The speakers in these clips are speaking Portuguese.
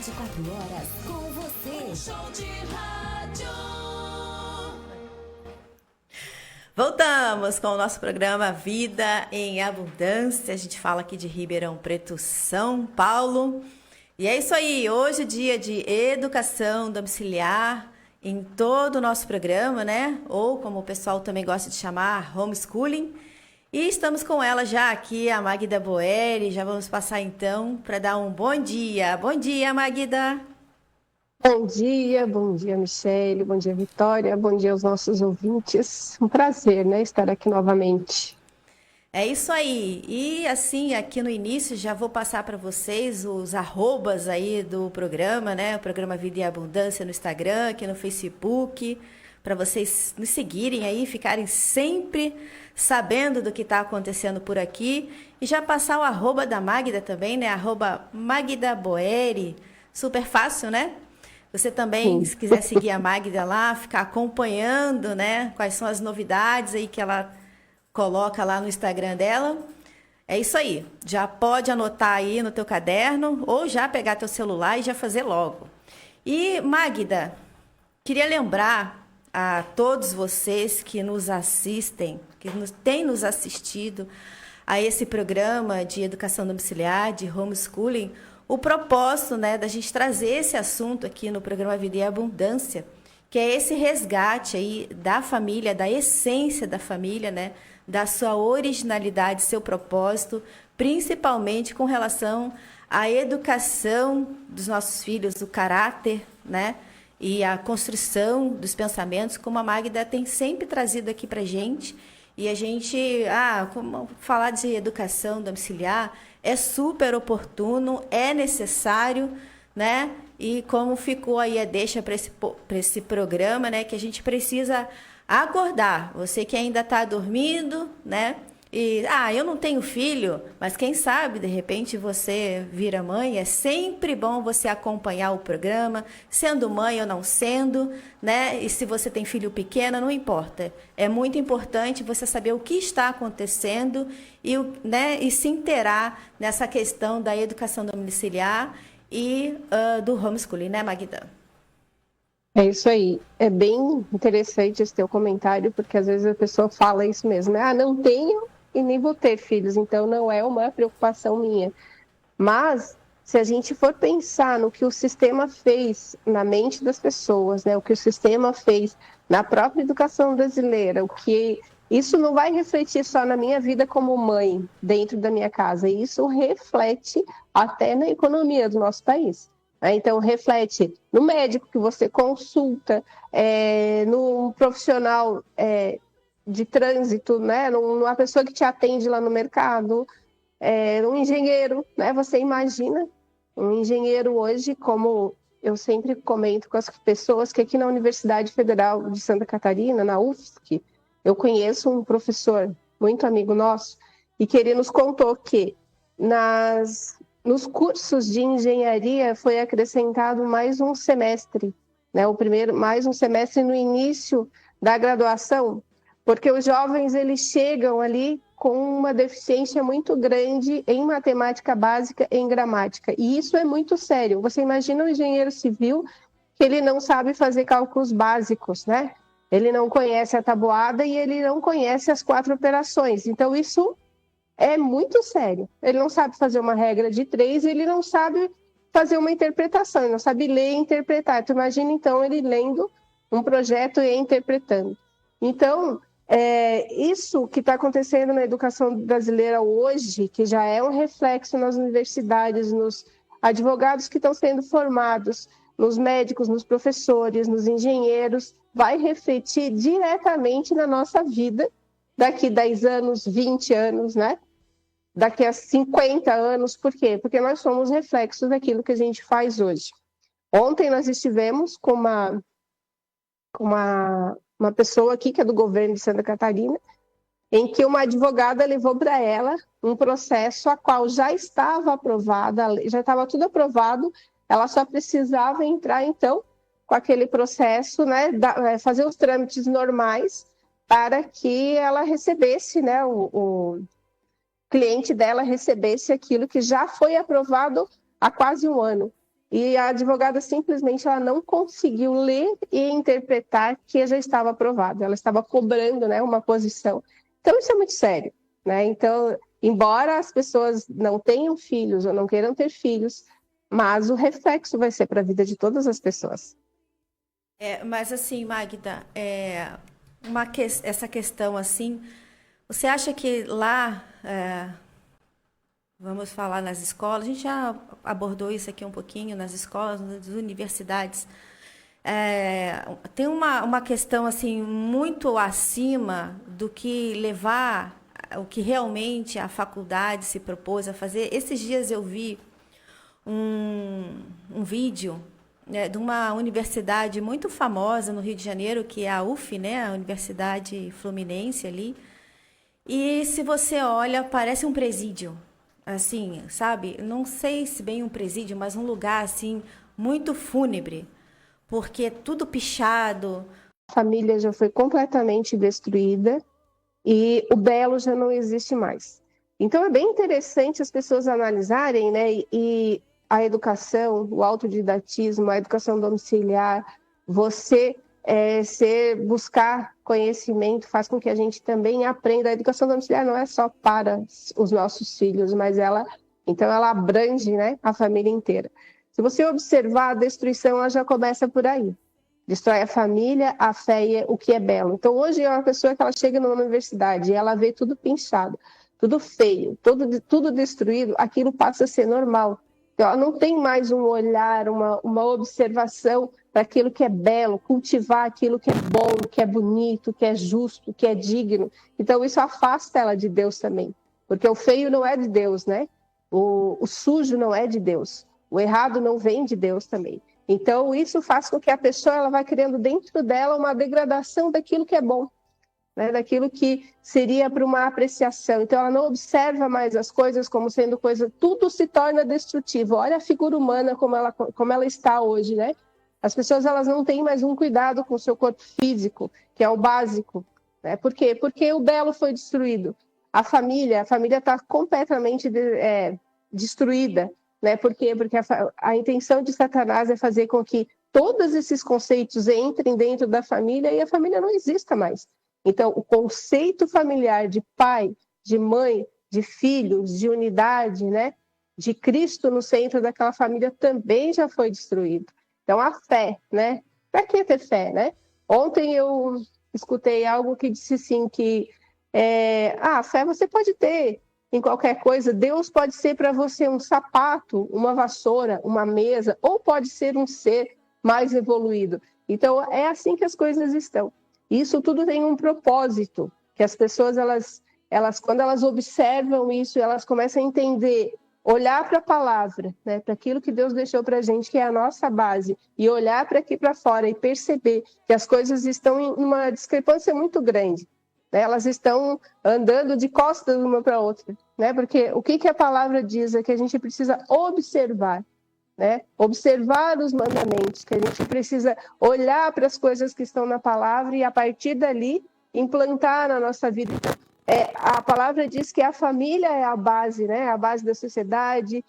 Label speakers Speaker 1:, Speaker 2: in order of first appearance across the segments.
Speaker 1: 24 horas com você.
Speaker 2: Show de rádio.
Speaker 3: Voltamos com o nosso programa Vida em Abundância. A gente fala aqui de Ribeirão Preto, São Paulo. E é isso aí, hoje é dia de educação domiciliar em todo o nosso programa, né? Ou como o pessoal também gosta de chamar, homeschooling. E estamos com ela já aqui, a Magda Boeri. Já vamos passar então para dar um bom dia. Bom dia, Magda.
Speaker 4: Bom dia, Michele, bom dia, Vitória, bom dia aos nossos ouvintes. Um prazer, né, estar aqui novamente.
Speaker 3: É isso aí. E assim, aqui no início já vou passar para vocês os arrobas aí do programa, né? O programa Vida e Abundância no Instagram, aqui no Facebook, para vocês nos seguirem aí, ficarem sempre sabendo do que está acontecendo por aqui. E já passar o arroba da Magda também, né? Arroba Magda Boeri. Super fácil, né? Você também,
Speaker 4: Sim.
Speaker 3: se quiser seguir a Magda lá, ficar acompanhando, né? Quais são as novidades aí que ela coloca lá no Instagram dela. É isso aí. Já pode anotar aí no teu caderno ou já pegar teu celular e já fazer logo. E, Magda, queria lembrar a todos vocês que nos assistem, que têm nos assistido a esse programa de educação domiciliar, de homeschooling, o propósito, né, da gente trazer esse assunto aqui no programa Vida e Abundância, que é esse resgate aí da família, da essência da família, né, da sua originalidade, seu propósito, principalmente com relação à educação dos nossos filhos, o caráter, né, e a construção dos pensamentos, como a Magda tem sempre trazido aqui para a gente. E a gente, como falar de educação domiciliar é super oportuno, é necessário, né? E como ficou aí a deixa para esse programa, né? Que a gente precisa acordar. Você que ainda está dormindo, né? E, eu não tenho filho, mas quem sabe, de repente, você vira mãe. É sempre bom você acompanhar o programa, sendo mãe ou não sendo, né? E se você tem filho pequeno, não importa. É muito importante você saber o que está acontecendo e, né, e se inteirar nessa questão da educação domiciliar e do homeschooling, né, Magda?
Speaker 4: É isso aí. É bem interessante esse teu comentário, porque às vezes a pessoa fala isso mesmo, né? Não tenho e nem vou ter filhos, então não é uma preocupação minha. Mas, se a gente for pensar no que o sistema fez na mente das pessoas, né? O que o sistema fez na própria educação brasileira, o que isso não vai refletir só na minha vida como mãe, dentro da minha casa, isso reflete até na economia do nosso país. Então, reflete no médico que você consulta, no profissional de trânsito, né? Numa pessoa que te atende lá no mercado, um engenheiro, né? Você imagina um engenheiro hoje, como eu sempre comento com as pessoas, que aqui na Universidade Federal de Santa Catarina, na UFSC, eu conheço um professor muito amigo nosso, e que ele nos contou que nos cursos de engenharia foi acrescentado mais um semestre, né? Mais um semestre no início da graduação, porque os jovens eles chegam ali com uma deficiência muito grande em matemática básica e em gramática. E isso é muito sério. Você imagina um engenheiro civil que ele não sabe fazer cálculos básicos, né? Ele não conhece a tabuada e ele não conhece as 4 operações. Então, isso é muito sério. Ele não sabe fazer uma regra de 3, ele não sabe fazer uma interpretação, ele não sabe ler e interpretar. Tu imagina, então, ele lendo um projeto e interpretando. Então, isso que está acontecendo na educação brasileira hoje, que já é um reflexo nas universidades, nos advogados que estão sendo formados, nos médicos, nos professores, nos engenheiros, vai refletir diretamente na nossa vida daqui 10 anos, 20 anos, né? Daqui a 50 anos. Por quê? Porque nós somos reflexos daquilo que a gente faz hoje. Ontem nós estivemos com uma pessoa aqui, que é do governo de Santa Catarina, em que uma advogada levou para ela um processo a qual já estava aprovada, já estava tudo aprovado, ela só precisava entrar, então, com aquele processo, né, fazer os trâmites normais para que ela recebesse, né, o cliente dela recebesse aquilo que já foi aprovado há quase um ano. e a advogada simplesmente ela não conseguiu ler e interpretar que já estava aprovado. Ela estava cobrando, né, uma posição. Então, isso é muito sério, né? Então, embora as pessoas não tenham filhos ou não queiram ter filhos, mas o reflexo vai ser para a vida de todas as pessoas.
Speaker 3: Mas assim, Magda, essa questão assim, você acha que lá, vamos falar nas escolas, a gente já abordou isso aqui um pouquinho, nas escolas, nas universidades, tem uma questão assim muito acima do que levar o que realmente a faculdade se propôs a fazer. Esses dias eu vi um vídeo, né, de uma universidade muito famosa no Rio de Janeiro, que é a UF, né, a Universidade Fluminense ali. E se você olha, parece um presídio, assim, sabe? Não sei se bem um presídio, mas um lugar assim muito fúnebre, porque tudo pichado.
Speaker 4: A família já foi completamente destruída e o belo já não existe mais. Então é bem interessante as pessoas analisarem, né, e a educação, o autodidatismo, a educação domiciliar, você buscar conhecimento faz com que a gente também aprenda. A educação domiciliar não é só para os nossos filhos, mas ela abrange, né, a família inteira. Se você observar, a destruição ela já começa por aí. Destrói a família, a fé e o que é belo. Então hoje é uma pessoa que ela chega numa universidade e ela vê tudo pinchado, tudo feio, tudo destruído, aquilo passa a ser normal. Então, ela não tem mais um olhar, uma observação para aquilo que é belo, cultivar aquilo que é bom, que é bonito, que é justo, que é digno. Então, isso afasta ela de Deus também. Porque o feio não é de Deus, né? O sujo não é de Deus. O errado não vem de Deus também. Então, isso faz com que a pessoa ela vai criando dentro dela uma degradação daquilo que é bom, né, daquilo que seria para uma apreciação. Então, ela não observa mais as coisas como sendo coisa, tudo se torna destrutivo. Olha a figura humana como ela está hoje, né? As pessoas elas não têm mais um cuidado com o seu corpo físico, que é o básico. Né? Por quê? Porque o belo foi destruído. A família está completamente destruída. Né? Por quê? Porque a intenção de Satanás é fazer com que todos esses conceitos entrem dentro da família e a família não exista mais. Então, o conceito familiar de pai, de mãe, de filhos, de unidade, né, de Cristo no centro daquela família também já foi destruído. Então, a fé, né? Para que ter fé, né? Ontem eu escutei algo que disse assim que a fé você pode ter em qualquer coisa. Deus pode ser para você um sapato, uma vassoura, uma mesa, ou pode ser um ser mais evoluído. Então, é assim que as coisas estão. Isso tudo tem um propósito, que as pessoas, elas quando elas observam isso, elas começam a entender, olhar para a palavra, né, para aquilo que Deus deixou para a gente, que é a nossa base, e olhar para aqui para fora e perceber que as coisas estão em uma discrepância muito grande. Né, elas estão andando de costas uma para a outra. Né, porque o que a palavra diz é que a gente precisa observar. Né? Observar os mandamentos, que a gente precisa olhar para as coisas que estão na palavra e a partir dali implantar na nossa vida. Então, a palavra diz que a família é a base, né? A base da sociedade,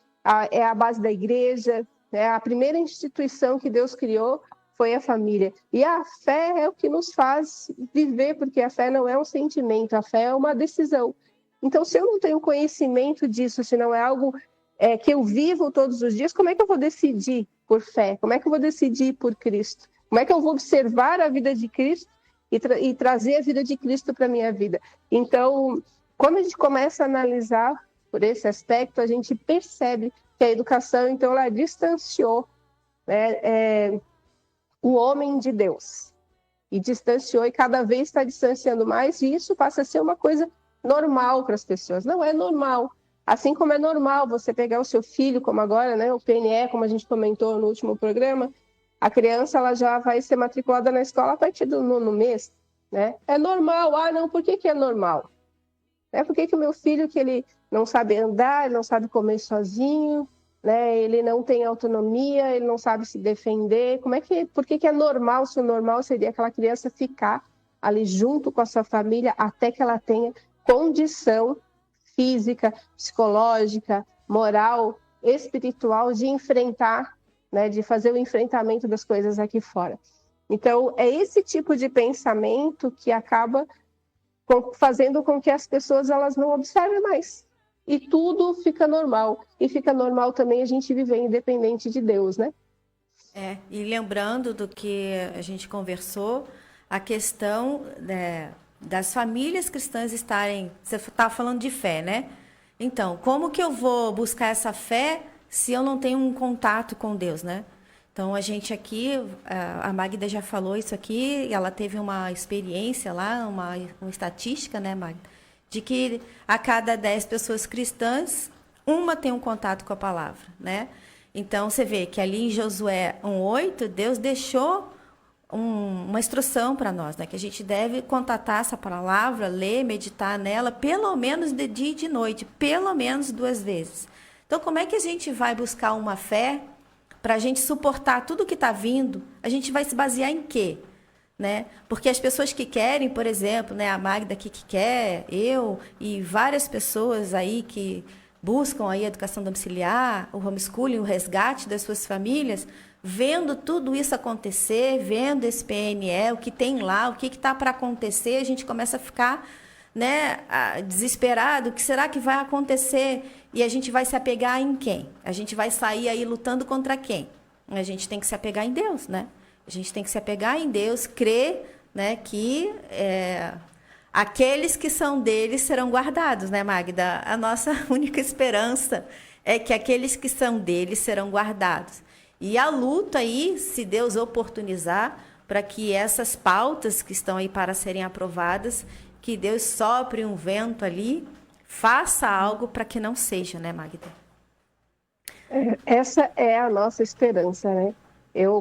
Speaker 4: é a base da igreja, né? A primeira instituição que Deus criou foi a família. E a fé é o que nos faz viver, porque a fé não é um sentimento, a fé é uma decisão. Então, se eu não tenho conhecimento disso, se não é algo que eu vivo todos os dias, como é que eu vou decidir por fé? Como é que eu vou decidir por Cristo? Como é que eu vou observar a vida de Cristo e trazer a vida de Cristo para a minha vida? Então, quando a gente começa a analisar por esse aspecto, a gente percebe que a educação, então, ela distanciou, né, o homem de Deus. E distanciou, e cada vez está distanciando mais, e isso passa a ser uma coisa normal para as pessoas. Não é normal. Assim como é normal você pegar o seu filho, como agora, né, o PNE, como a gente comentou no último programa, a criança ela já vai ser matriculada na escola a partir do 9º mês. Né? É normal. Ah, não, por que é normal? Por que o meu filho, que ele não sabe andar, ele não sabe comer sozinho, né, ele não tem autonomia, ele não sabe se defender? Por que é normal, se o normal seria aquela criança ficar ali junto com a sua família até que ela tenha condição física, psicológica, moral, espiritual de enfrentar né, de fazer o enfrentamento das coisas aqui fora. Então, é esse tipo de pensamento que acaba fazendo com que as pessoas elas não observem mais. E tudo fica normal. E fica normal também a gente viver independente de Deus, né?
Speaker 3: E lembrando do que a gente conversou, a questão das famílias cristãs estarem... Você estava falando de fé, né? Então, como que eu vou buscar essa fé se eu não tenho um contato com Deus, né? Então, a gente aqui, a Magda já falou isso aqui, ela teve uma experiência lá, uma estatística, né, Magda? De que a cada 10 pessoas cristãs, uma tem um contato com a palavra, né? Então, você vê que ali em Josué 1:8, Deus deixou uma instrução para nós, né? Que a gente deve contatar essa palavra, ler, meditar nela, pelo menos de dia e de noite, pelo menos 2 vezes. Então, como é que a gente vai buscar uma fé para a gente suportar tudo que está vindo? A gente vai se basear em quê? Né? Porque as pessoas que querem, por exemplo, né, a Magda aqui que quer, eu e várias pessoas aí que buscam aí a educação domiciliar, o homeschooling, o resgate das suas famílias, vendo tudo isso acontecer, vendo esse PNE, o que tem lá, o que está para acontecer, a gente começa a ficar, né, desesperado, o que será que vai acontecer? E a gente vai se apegar em quem? A gente vai sair aí lutando contra quem? A gente tem que se apegar em Deus, né? A gente tem que se apegar em Deus, crer, né, que aqueles que são deles serão guardados, né, Magda? A nossa única esperança é que aqueles que são deles serão guardados. E a luta aí, se Deus oportunizar, para que essas pautas que estão aí para serem aprovadas, que Deus sopre um vento ali, faça algo para que não seja, né, Magda?
Speaker 4: Essa é a nossa esperança, né?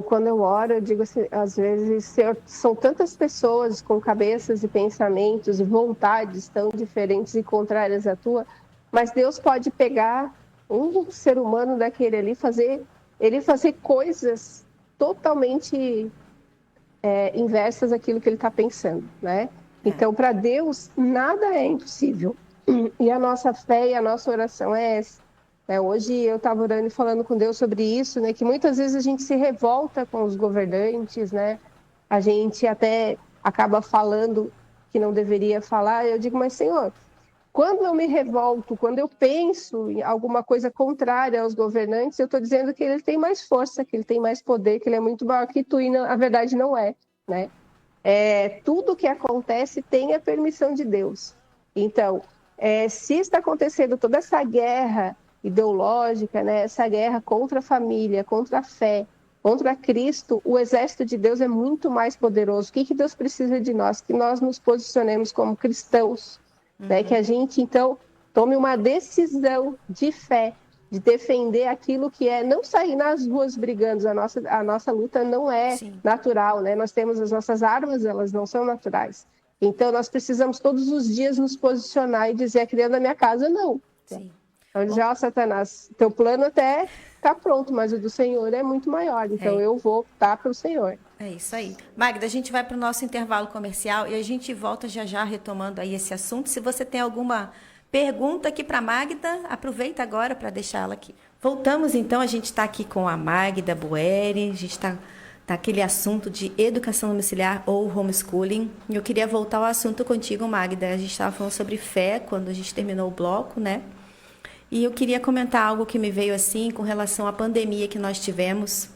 Speaker 4: Quando eu oro, eu digo assim, às vezes, Senhor, são tantas pessoas com cabeças e pensamentos e vontades tão diferentes e contrárias à tua, mas Deus pode pegar um ser humano daquele ali, fazer coisas totalmente inversas àquilo que ele está pensando, né? Então, para Deus, nada é impossível. E a nossa fé e a nossa oração é essa. Hoje eu estava orando e falando com Deus sobre isso, né? Que muitas vezes a gente se revolta com os governantes, né? A gente até acaba falando que não deveria falar. Eu digo, mas Senhor, quando eu me revolto, quando eu penso em alguma coisa contrária aos governantes, eu estou dizendo que ele tem mais força, que ele tem mais poder, que ele é muito maior que tu, e a verdade não é, né? Tudo que acontece tem a permissão de Deus. Então, se está acontecendo toda essa guerra ideológica, né? Essa guerra contra a família, contra a fé, contra Cristo, o exército de Deus é muito mais poderoso. O que Deus precisa de nós? Que nós nos posicionemos como cristãos, né? Que a gente, então, tome uma decisão de fé, de defender aquilo que não sair nas ruas brigando. A nossa luta não é natural, né? Nós temos as nossas armas, elas não são naturais. Então, nós precisamos todos os dias nos posicionar e dizer aqui dentro da minha casa, não.
Speaker 3: Sim.
Speaker 4: Então, já, Satanás, teu plano até está pronto, mas o do Senhor é muito maior. Então, eu vou optar pelo Senhor.
Speaker 3: É isso aí. Magda, a gente vai para o nosso intervalo comercial e a gente volta já retomando aí esse assunto. Se você tem alguma pergunta aqui para a Magda, aproveita agora para deixar ela aqui. Voltamos, então, a gente está aqui com a Magda Boeri, a gente está naquele assunto de educação domiciliar ou homeschooling. Eu queria voltar ao assunto contigo, Magda. A gente estava falando sobre fé quando a gente terminou o bloco, né? E eu queria comentar algo que me veio assim com relação à pandemia que nós tivemos,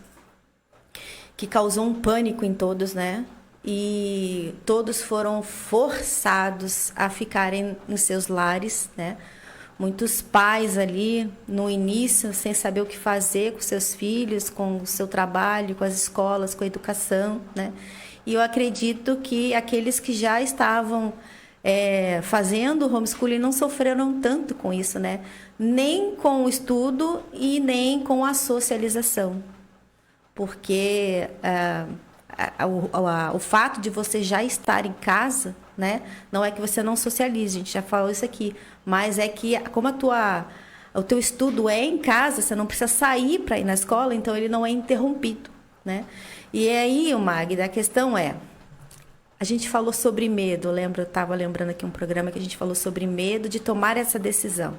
Speaker 3: que causou um pânico em todos, né? E todos foram forçados a ficarem nos seus lares, né? Muitos pais ali, no início, sem saber o que fazer com seus filhos, com o seu trabalho, com as escolas, com a educação, né? E eu acredito que aqueles que já estavam fazendo o homeschooling não sofreram tanto com isso, né? Nem com o estudo e nem com a socialização. Porque o fato de você já estar em casa, né? Não é que você não socialize, a gente já falou isso aqui, mas é que como o teu estudo é em casa, você não precisa sair para ir na escola, então ele não é interrompido, né? E aí, Magda, a questão a gente falou sobre medo, eu estava lembrando aqui um programa que a gente falou sobre medo de tomar essa decisão.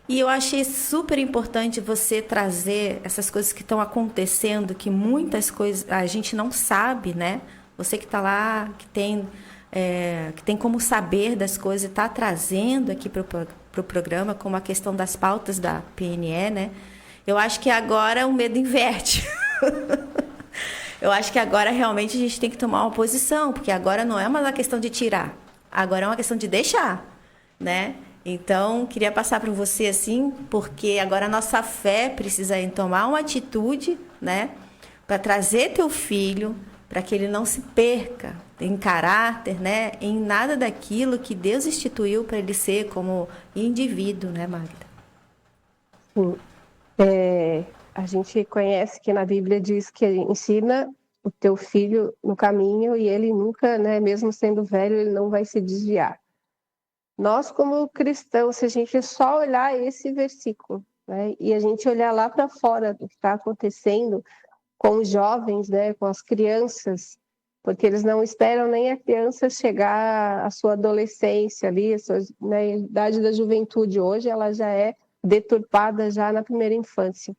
Speaker 3: E eu achei super importante você trazer essas coisas que estão acontecendo, que muitas coisas a gente não sabe, né? Você que está lá, que tem como saber das coisas, está trazendo aqui para o programa, como a questão das pautas da PNE, né? Eu acho que agora o medo inverte. Eu acho que agora realmente a gente tem que tomar uma posição, porque agora não é mais uma questão de tirar, agora é uma questão de deixar, né? Então, queria passar para você assim, porque agora a nossa fé precisa em tomar uma atitude, né? Para trazer teu filho, para que ele não se perca em caráter, né? Em nada daquilo que Deus instituiu para ele ser como indivíduo, né, Magda?
Speaker 4: Sim. A gente conhece que na Bíblia diz que ensina o teu filho no caminho e ele nunca, né, mesmo sendo velho, ele não vai se desviar. Nós, como cristãos, se a gente só olhar esse versículo, né, e a gente olhar lá para fora do que está acontecendo com os jovens, né, com as crianças, porque eles não esperam nem a criança chegar à sua adolescência ali, né, a idade da juventude hoje, ela já é deturpada já na primeira infância.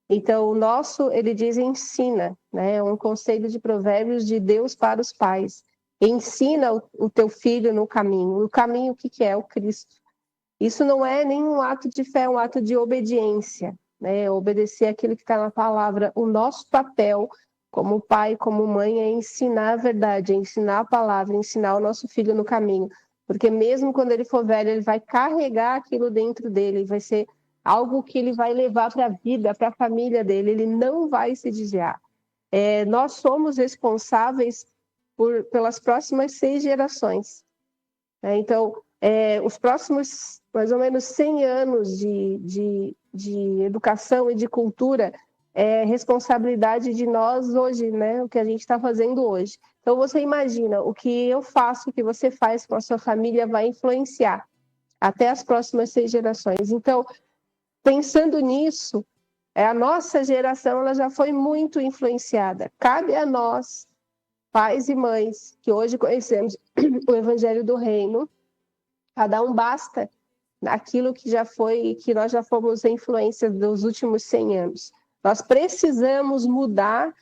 Speaker 4: Então, o nosso, ele diz ensina, né, é um conselho de provérbios de Deus para os pais. Ensina o teu filho no caminho. O caminho, o que é? O Cristo. Isso não é nenhum ato de fé, é um ato de obediência, né? Obedecer aquilo que está na palavra. O nosso papel, como pai, como mãe, é ensinar a verdade, é ensinar a palavra, ensinar o nosso filho no caminho. Porque mesmo quando ele for velho, ele vai carregar aquilo dentro dele, vai ser algo que ele vai levar para a vida, para a família dele, ele não vai se desviar. Nós somos responsáveis pelas próximas 6 gerações. Então, os próximos, mais ou menos 100 anos de educação e de cultura é responsabilidade de nós hoje, né? O que a gente está fazendo hoje. Então, você imagina, o que eu faço, o que você faz com a sua família vai influenciar até as próximas 6 gerações. Então, pensando nisso, a nossa geração ela já foi muito influenciada. Cabe a nós, pais e mães, que hoje conhecemos o Evangelho do Reino, a dar um basta naquilo que já foi, que nós já fomos a influência dos últimos 100 anos. Nós precisamos mudar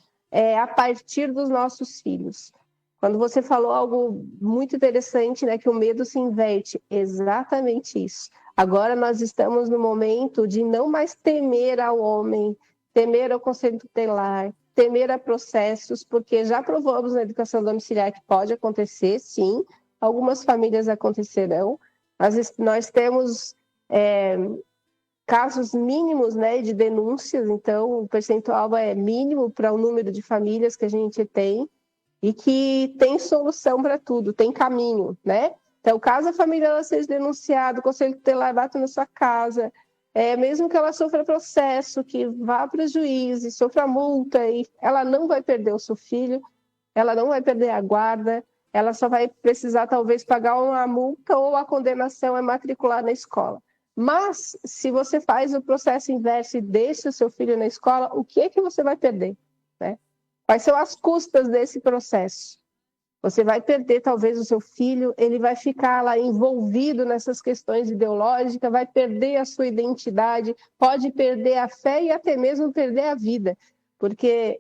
Speaker 4: a partir dos nossos filhos. Quando você falou algo muito interessante, né, que o medo se inverte, exatamente isso. Agora nós estamos no momento de não mais temer ao homem, temer ao conselho tutelar, temer a processos, porque já provamos na educação domiciliar que pode acontecer, sim, algumas famílias acontecerão, mas nós temos casos mínimos, né, de denúncias, então o percentual é mínimo para o número de famílias que a gente tem e que tem solução para tudo, tem caminho, né? Então, caso a família ela seja denunciada, o conselho tutelar bata na sua casa, mesmo que ela sofra processo, que vá para o juiz e sofra multa, e ela não vai perder o seu filho, ela não vai perder a guarda, ela só vai precisar talvez pagar uma multa ou a condenação é matricular na escola. Mas, se você faz o processo inverso e deixa o seu filho na escola, o que é que você vai perder, né? Quais são as custas desse processo? Você vai perder, talvez, o seu filho, ele vai ficar lá envolvido nessas questões ideológicas, vai perder a sua identidade, pode perder a fé e até mesmo perder a vida, porque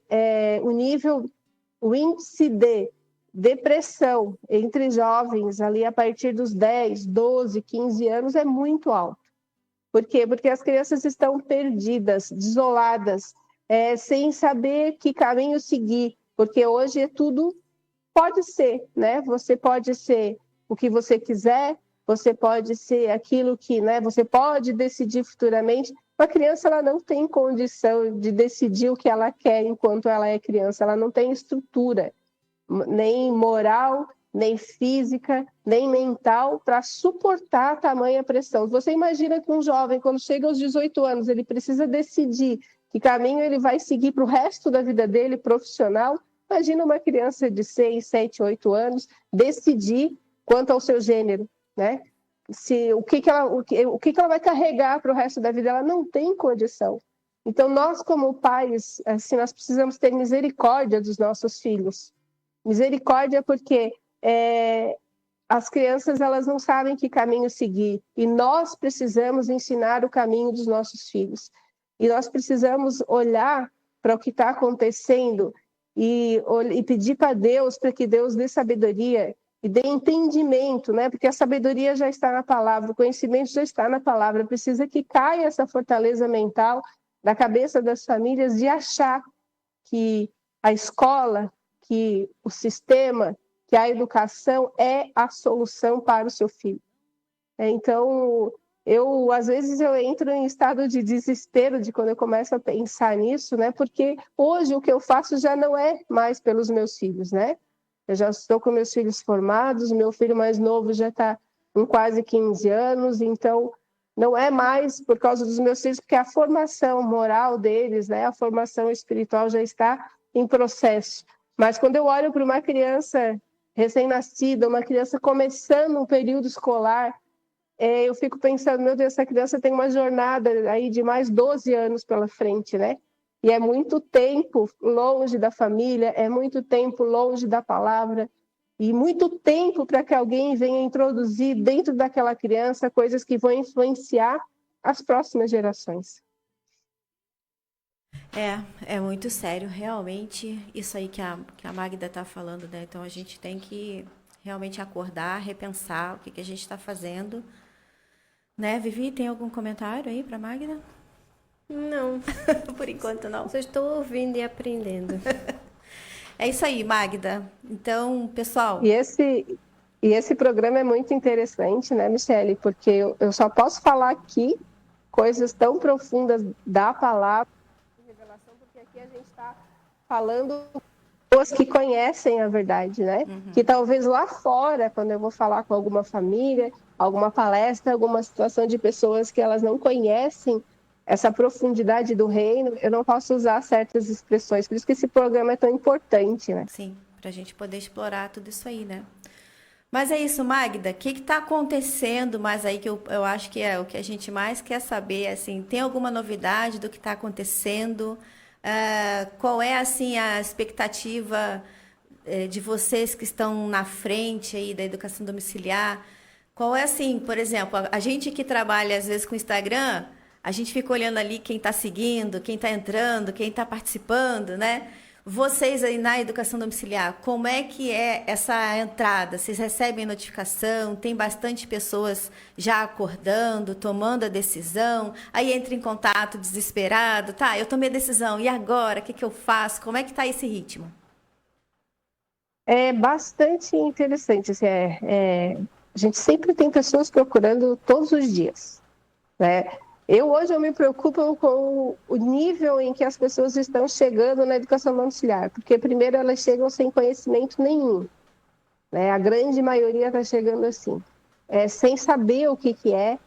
Speaker 4: o índice de depressão entre jovens, ali a partir dos 10, 12, 15 anos, é muito alto. Por quê? Porque as crianças estão perdidas, desoladas, sem saber que caminho seguir, porque hoje tudo pode ser, né? Você pode ser o que você quiser, você pode ser aquilo que, né? Você pode decidir futuramente. A criança ela não tem condição de decidir o que ela quer enquanto ela é criança, ela não tem estrutura, nem moral, nem física, nem mental para suportar tamanha pressão. Você imagina que um jovem, quando chega aos 18 anos, ele precisa decidir que caminho ele vai seguir para o resto da vida dele, profissional. Imagina uma criança de 6, 7, 8 anos decidir quanto ao seu gênero, né? O que ela vai carregar para o resto da vida, ela não tem condição. Então, nós como pais, assim, nós precisamos ter misericórdia dos nossos filhos. Misericórdia porque as crianças elas não sabem que caminho seguir e nós precisamos ensinar o caminho dos nossos filhos. E nós precisamos olhar para o que está acontecendo e pedir para Deus, para que Deus dê sabedoria e dê entendimento, né? Porque a sabedoria já está na palavra, o conhecimento já está na palavra. Precisa que caia essa fortaleza mental da cabeça das famílias de achar que a escola, que o sistema, que a educação é a solução para o seu filho. Então, às vezes eu entro em estado de desespero de quando eu começo a pensar nisso, né? Porque hoje o que eu faço já não é mais pelos meus filhos, né? Eu já estou com meus filhos formados, meu filho mais novo já está com quase 15 anos, então não é mais por causa dos meus filhos, porque a formação moral deles, né? A formação espiritual já está em processo. Mas quando eu olho para uma criança recém-nascida, uma criança começando um período escolar, eu fico pensando, meu Deus, essa criança tem uma jornada aí de mais 12 anos pela frente, né? E é muito tempo longe da família, é muito tempo longe da palavra, e muito tempo para que alguém venha introduzir dentro daquela criança coisas que vão influenciar as próximas gerações.
Speaker 3: É muito sério, realmente, isso aí que a Magda está falando, né? Então a gente tem que realmente acordar, repensar o que a gente está fazendo. Né, Vivi, tem algum comentário aí para Magda?
Speaker 5: Não.
Speaker 3: Por enquanto não.
Speaker 5: Só estou ouvindo e aprendendo.
Speaker 3: É isso aí, Magda. Então, pessoal...
Speaker 4: E esse programa é muito interessante, né, Michele? Porque eu só posso falar aqui coisas tão profundas da palavra, de revelação, porque aqui a gente está falando pessoas que conhecem a verdade, né? Uhum. Que talvez lá fora, quando eu vou falar com alguma família, alguma palestra, alguma situação de pessoas que elas não conhecem essa profundidade do reino, eu não posso usar certas expressões. Por isso que esse programa é tão importante, né?
Speaker 3: Sim, para a gente poder explorar tudo isso aí, né? Mas é isso, Magda, o que está acontecendo mais aí, que eu acho que é o que a gente mais quer saber, assim, tem alguma novidade do que está acontecendo? Qual é, assim, a expectativa de vocês que estão na frente aí da educação domiciliar? Qual é, assim, por exemplo, a gente que trabalha às vezes com Instagram, a gente fica olhando ali quem está seguindo, quem está entrando, quem está participando, né? Vocês aí na educação domiciliar, como é que é essa entrada? Vocês recebem notificação? Tem bastante pessoas já acordando, tomando a decisão? Aí entra em contato desesperado, tá, eu tomei a decisão, e agora? O que eu faço? Como é que está esse ritmo?
Speaker 4: É bastante interessante, assim, a gente sempre tem pessoas procurando todos os dias, né? Hoje eu me preocupo com o nível em que as pessoas estão chegando na educação domiciliar, porque primeiro elas chegam sem conhecimento nenhum, né? A grande maioria está chegando assim, sem saber o que é,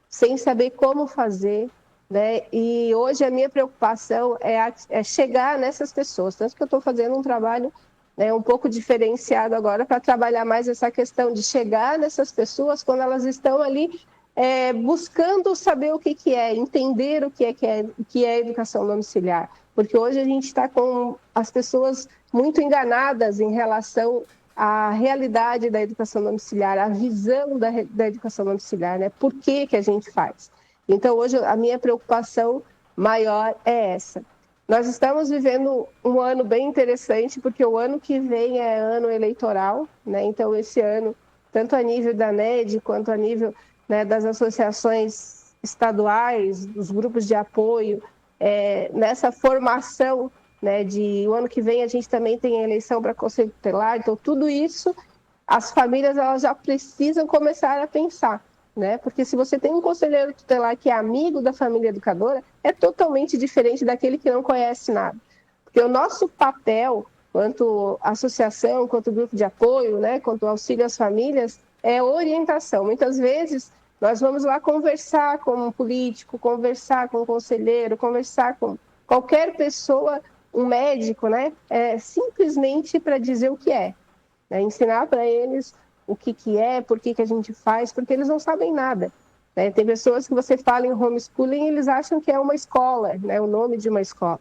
Speaker 4: sem saber como fazer, né? E hoje a minha preocupação é chegar nessas pessoas, tanto que eu estou fazendo um trabalho um pouco diferenciado agora para trabalhar mais essa questão de chegar nessas pessoas quando elas estão ali buscando saber o que é, entender o que é educação domiciliar. Porque hoje a gente está com as pessoas muito enganadas em relação à realidade da educação domiciliar, a visão da educação domiciliar, né? Por que a gente faz? Então, hoje a minha preocupação maior é essa. Nós estamos vivendo um ano bem interessante, porque o ano que vem é ano eleitoral, né? Então, esse ano, tanto a nível da NED, quanto a nível, né, das associações estaduais, dos grupos de apoio, nessa formação, né, o ano que vem a gente também tem a eleição para Conselho Tutelar, então tudo isso, as famílias elas já precisam começar a pensar, né? Porque se você tem um conselheiro tutelar que é amigo da família educadora, é totalmente diferente daquele que não conhece nada. Porque o nosso papel, quanto associação, quanto grupo de apoio, né, quanto auxílio às famílias, é orientação. Muitas vezes nós vamos lá conversar com um político, conversar com um conselheiro, conversar com qualquer pessoa, um médico, né, simplesmente para dizer o que é, né, ensinar para eles o que é, por que a gente faz, porque eles não sabem nada, né? Tem pessoas que você fala em homeschooling e eles acham que é uma escola, né, o nome de uma escola.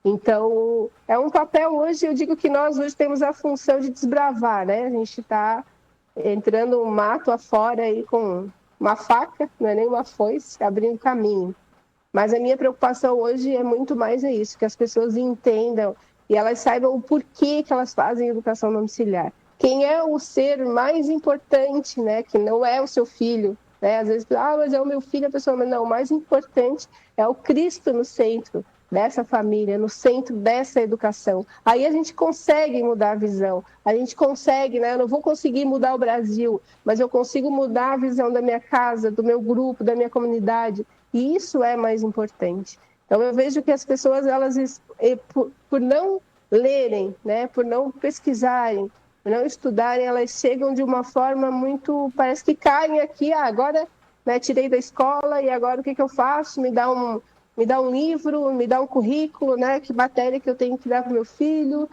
Speaker 4: Então, é um papel hoje, eu digo que nós hoje temos a função de desbravar, né? A gente está entrando um mato afora aí com uma faca, não é nem uma foice, abrindo caminho. Mas a minha preocupação hoje é muito mais isso, que as pessoas entendam e elas saibam o porquê que elas fazem educação domiciliar. Quem é o ser mais importante, né? Que não é o seu filho, né? Às vezes, mas é o meu filho, a pessoa, mas não, o mais importante é o Cristo no centro dessa família, no centro dessa educação. Aí a gente consegue mudar a visão, a gente consegue, né? Eu não vou conseguir mudar o Brasil, mas eu consigo mudar a visão da minha casa, do meu grupo, da minha comunidade, e isso é mais importante. Então eu vejo que as pessoas, elas, por não lerem, né? Por não pesquisarem, por não estudarem, elas chegam de uma forma muito, parece que caem aqui, agora, né, tirei da escola e agora o que eu faço? Me dá um livro, me dá um currículo, né? Que matéria que eu tenho que dar para o meu filho.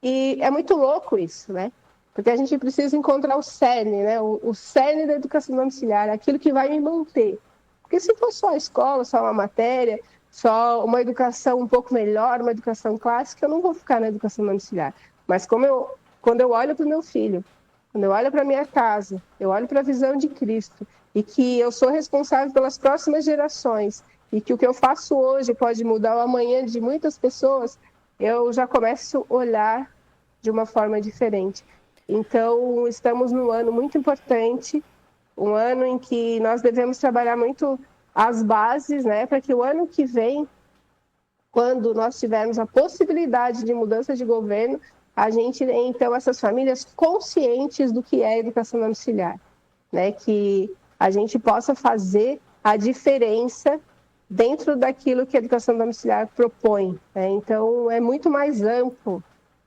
Speaker 4: E é muito louco isso, né? Porque a gente precisa encontrar o cerne, né? O cerne da educação domiciliar, aquilo que vai me manter. Porque se for só a escola, só uma matéria, só uma educação um pouco melhor, uma educação clássica, eu não vou ficar na educação domiciliar. Mas quando eu olho para o meu filho, quando eu olho para a minha casa, eu olho para a visão de Cristo e que eu sou responsável pelas próximas gerações, e que o que eu faço hoje pode mudar o amanhã de muitas pessoas, eu já começo a olhar de uma forma diferente. Então, estamos num ano muito importante, um ano em que nós devemos trabalhar muito as bases, né, para que o ano que vem, quando nós tivermos a possibilidade de mudança de governo, a gente, então, essas famílias conscientes do que é educação domiciliar, né, que a gente possa fazer a diferença dentro daquilo que a educação domiciliar propõe, né? Então, é muito mais amplo,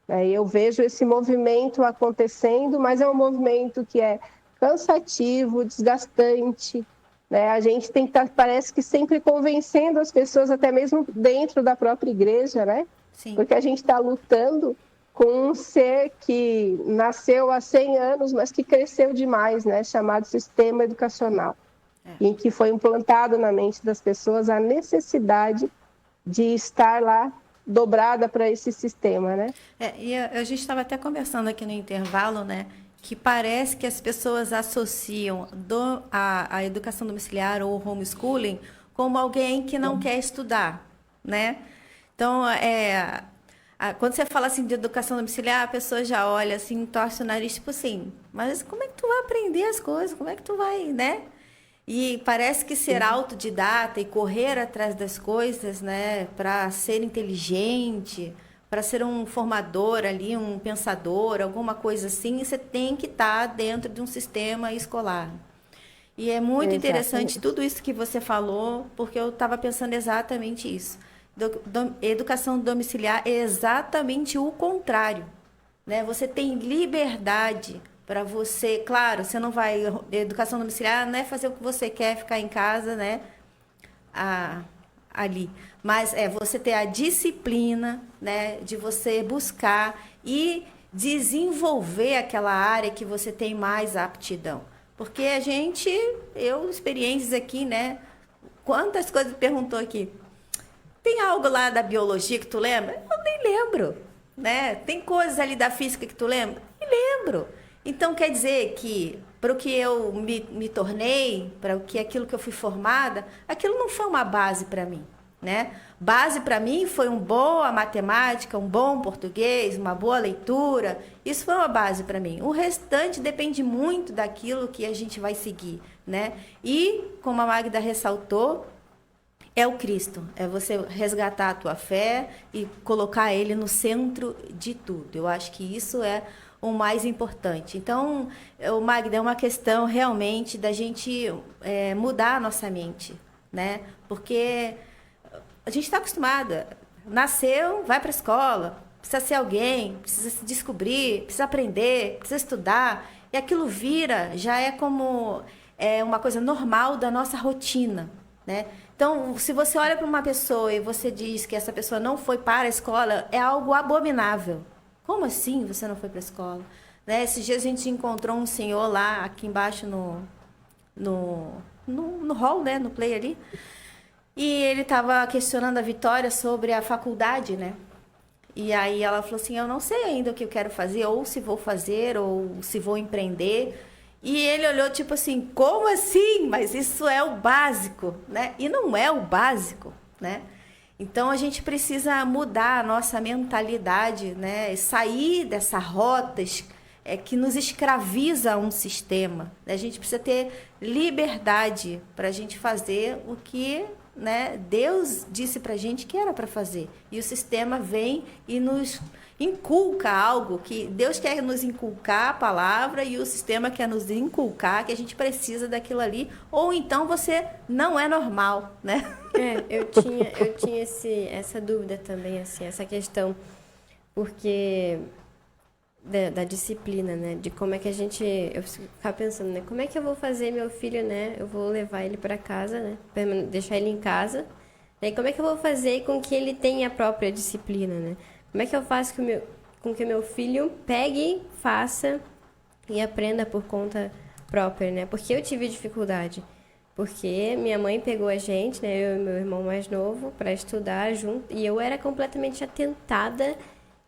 Speaker 4: né? Eu vejo esse movimento acontecendo, mas é um movimento que é cansativo, desgastante, né? A gente tem que estar, parece que sempre convencendo as pessoas, até mesmo dentro da própria igreja, né?
Speaker 3: Sim.
Speaker 4: Porque a gente está lutando com um ser que nasceu há 100 anos, mas que cresceu demais, né? Chamado sistema educacional. Em que foi implantado na mente das pessoas a necessidade de estar lá dobrada para esse sistema, né?
Speaker 3: E a gente estava até conversando aqui no intervalo, né? Que parece que as pessoas associam a educação domiciliar ou homeschooling como alguém que não quer estudar, né? Então, quando você fala assim de educação domiciliar, a pessoa já olha assim, torce o nariz, tipo assim, mas como é que tu vai aprender as coisas? Como é que tu vai, né? E parece que ser autodidata e correr atrás das coisas, né, para ser inteligente, para ser um formador ali, um pensador, alguma coisa assim, você tem que estar dentro de um sistema escolar. E é muito interessante tudo isso que você falou, porque eu estava pensando exatamente isso. Educação domiciliar é exatamente o contrário, né? Você tem liberdade para você, claro, você não vai, educação domiciliar não é fazer o que você quer, ficar em casa, né, ali, mas é você ter a disciplina, né, de você buscar e desenvolver aquela área que você tem mais aptidão, porque experiências aqui, né, quantas coisas perguntou aqui, tem algo lá da biologia que tu lembra? Eu nem lembro, né, tem coisas ali da física que tu lembra? Nem lembro. Então, quer dizer que, para o que eu me tornei, para aquilo que eu fui formada, aquilo não foi uma base para mim, né? Base para mim foi uma boa matemática, um bom português, uma boa leitura. Isso foi uma base para mim. O restante depende muito daquilo que a gente vai seguir, né? E, como a Magda ressaltou, é o Cristo. É você resgatar a tua fé e colocar ele no centro de tudo. Eu acho que isso é o mais importante. Então, Magda, é uma questão realmente da gente mudar a nossa mente, né? Porque a gente está acostumada. Nasceu, vai para a escola, precisa ser alguém, precisa se descobrir, precisa aprender, precisa estudar. E aquilo já é como uma coisa normal da nossa rotina, né? Então, se você olha para uma pessoa e você diz que essa pessoa não foi para a escola, é algo abominável. Como assim você não foi para a escola? Né? Esses dias a gente encontrou um senhor lá, aqui embaixo no hall, né? No play ali. E ele estava questionando a Vitória sobre a faculdade, né? E aí ela falou assim, eu não sei ainda o que eu quero fazer, ou se vou fazer, ou se vou empreender. E ele olhou tipo assim, como assim? Mas isso é o básico, né? E não é o básico, né? Então a gente precisa mudar a nossa mentalidade, né? E sair dessa rota que nos escraviza a um sistema. A gente precisa ter liberdade para a gente fazer o que, né, Deus disse para a gente que era para fazer. E o sistema vem e nos inculca algo que Deus quer nos inculcar a palavra e o sistema quer nos inculcar que a gente precisa daquilo ali, ou então você não é normal, né?
Speaker 5: Eu tinha essa dúvida também, assim, essa questão, porque da disciplina, né? De como é que eu ficava pensando, né? Como é que eu vou fazer meu filho, né? Eu vou levar ele para casa, né? Deixar ele em casa. E como é que eu vou fazer com que ele tenha a própria disciplina, né? Como é que eu faço com que o meu filho pegue, faça e aprenda por conta própria, né? Porque eu tive dificuldade. Porque minha mãe pegou a gente, né? Eu e meu irmão mais novo, para estudar junto. E eu era completamente atentada,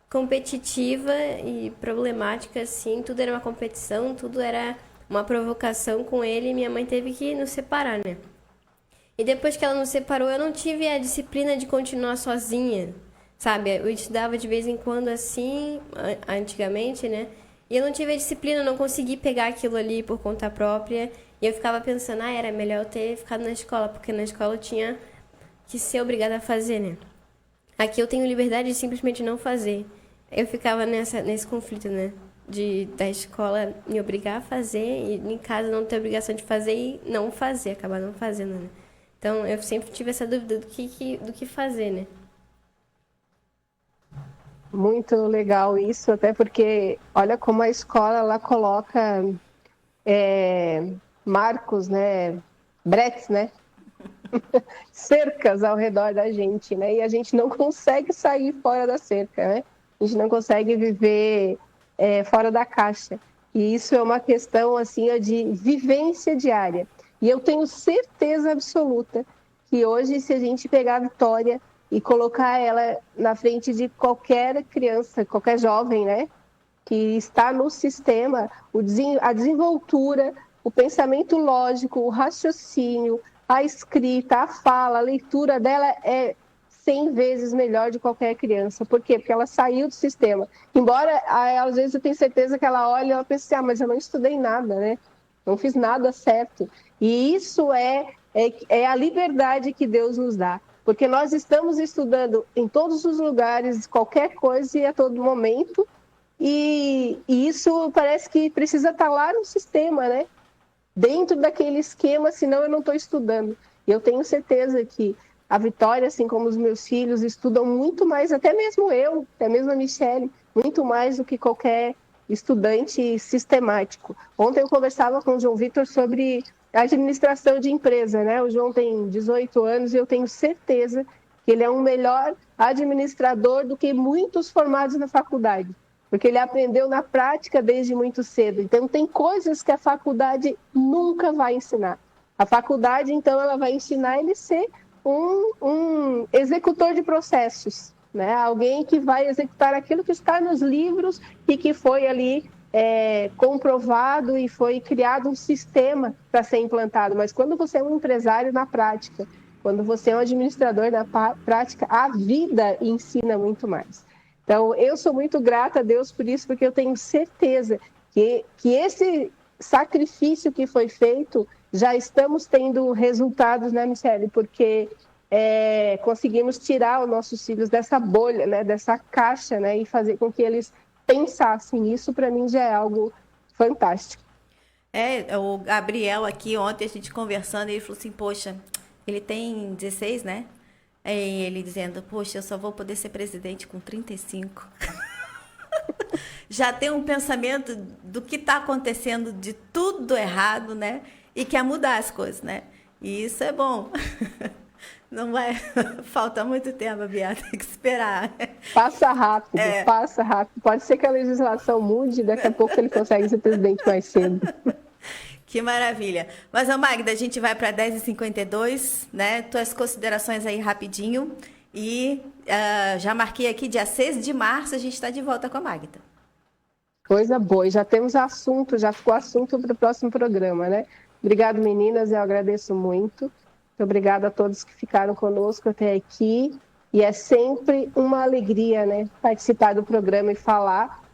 Speaker 5: competitiva e problemática, assim. Tudo era uma competição, tudo era uma provocação com ele. E minha mãe teve que nos separar, né? E depois que ela nos separou, eu não tive a disciplina de continuar sozinha, sabe? Eu estudava de vez em quando assim, antigamente, né? E eu não tive a disciplina, eu não consegui pegar aquilo ali por conta própria. E eu ficava pensando, era melhor eu ter ficado na escola, porque na escola eu tinha que ser obrigada a fazer, né? Aqui eu tenho liberdade de simplesmente não fazer. Eu ficava nesse conflito, né? Da escola me obrigar a fazer e em casa não ter obrigação de fazer e não fazer, acabar não fazendo, né? Então eu sempre tive essa dúvida do que fazer, né?
Speaker 4: Muito legal isso, até porque olha como a escola ela coloca marcos, né, bretes, né, cercas ao redor da gente, né, e a gente não consegue sair fora da cerca, né, a gente não consegue viver fora da caixa, e isso é uma questão, assim, de vivência diária, e eu tenho certeza absoluta que hoje, se a gente pegar a Vitória e colocar ela na frente de qualquer criança, qualquer jovem, né, que está no sistema, a desenvoltura, o pensamento lógico, o raciocínio, a escrita, a fala, a leitura dela é 100 vezes melhor de qualquer criança. Por quê? Porque ela saiu do sistema. Embora, às vezes, eu tenho certeza que ela olha e ela pensa assim, mas eu não estudei nada, né? Não fiz nada certo. E isso é a liberdade que Deus nos dá. Porque nós estamos estudando em todos os lugares, qualquer coisa e a todo momento, e isso parece que precisa estar lá no sistema, né? Dentro daquele esquema, senão eu não estou estudando. E eu tenho certeza que a Vitória, assim como os meus filhos, estudam muito mais, até mesmo eu, até mesmo a Michele, muito mais do que qualquer estudante sistemático. Ontem eu conversava com o João Vitor sobre administração de empresa, né? O João tem 18 anos e eu tenho certeza que ele é um melhor administrador do que muitos formados na faculdade, porque ele aprendeu na prática desde muito cedo. Então, tem coisas que a faculdade nunca vai ensinar. A faculdade, então, ela vai ensinar ele a ser um executor de processos, né? Alguém que vai executar aquilo que está nos livros e que foi ali comprovado e foi criado um sistema para ser implantado. Mas quando você é um empresário na prática, quando você é um administrador na prática, a vida ensina muito mais. Então, eu sou muito grata a Deus por isso, porque eu tenho certeza que esse sacrifício que foi feito, já estamos tendo resultados, né, Michele? Porque conseguimos tirar os nossos filhos dessa bolha, né, dessa caixa, né, e fazer com que eles pensassem. Isso, para mim, já é algo fantástico.
Speaker 3: O Gabriel aqui, ontem a gente conversando, ele falou assim, poxa, ele tem 16, né? Aí ele dizendo, poxa, eu só vou poder ser presidente com 35. Já tem um pensamento do que está acontecendo, de tudo errado, né? E quer mudar as coisas, né? E isso é bom. Não vai... Falta muito tempo, Bia, tem que esperar.
Speaker 4: Passa rápido, passa rápido. Pode ser que a legislação mude, daqui a pouco ele consegue ser presidente mais cedo.
Speaker 3: Que maravilha. Mas, Magda, a gente vai para 10h52, né? Tuas considerações aí rapidinho. E já marquei aqui, dia 6 de março, a gente está de volta com a Magda.
Speaker 4: Coisa boa, e já temos assunto, já ficou assunto para o próximo programa, né? Obrigado, meninas, eu agradeço muito. Muito obrigada a todos que ficaram conosco até aqui. E é sempre uma alegria, né, participar do programa e falar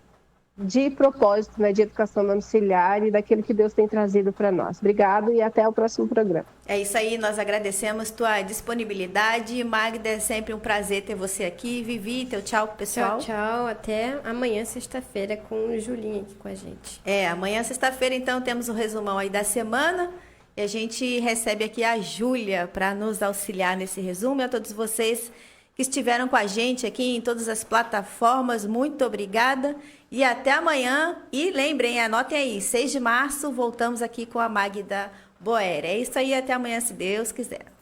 Speaker 4: de propósito, né, de educação domiciliar e daquilo que Deus tem trazido para nós. Obrigado e até o próximo programa.
Speaker 3: É isso aí, nós agradecemos tua disponibilidade. Magda, é sempre um prazer ter você aqui. Vivi, teu tchau pro pessoal.
Speaker 5: Tchau, tchau. Até amanhã, sexta-feira, com o Julinho aqui com a gente.
Speaker 3: Amanhã, sexta-feira, então, temos um resumão aí da semana. E a gente recebe aqui a Júlia para nos auxiliar nesse resumo. E a todos vocês que estiveram com a gente aqui em todas as plataformas, muito obrigada. E até amanhã. E lembrem, anotem aí, 6 de março, voltamos aqui com a Magda Boer. É isso aí, até amanhã, se Deus quiser.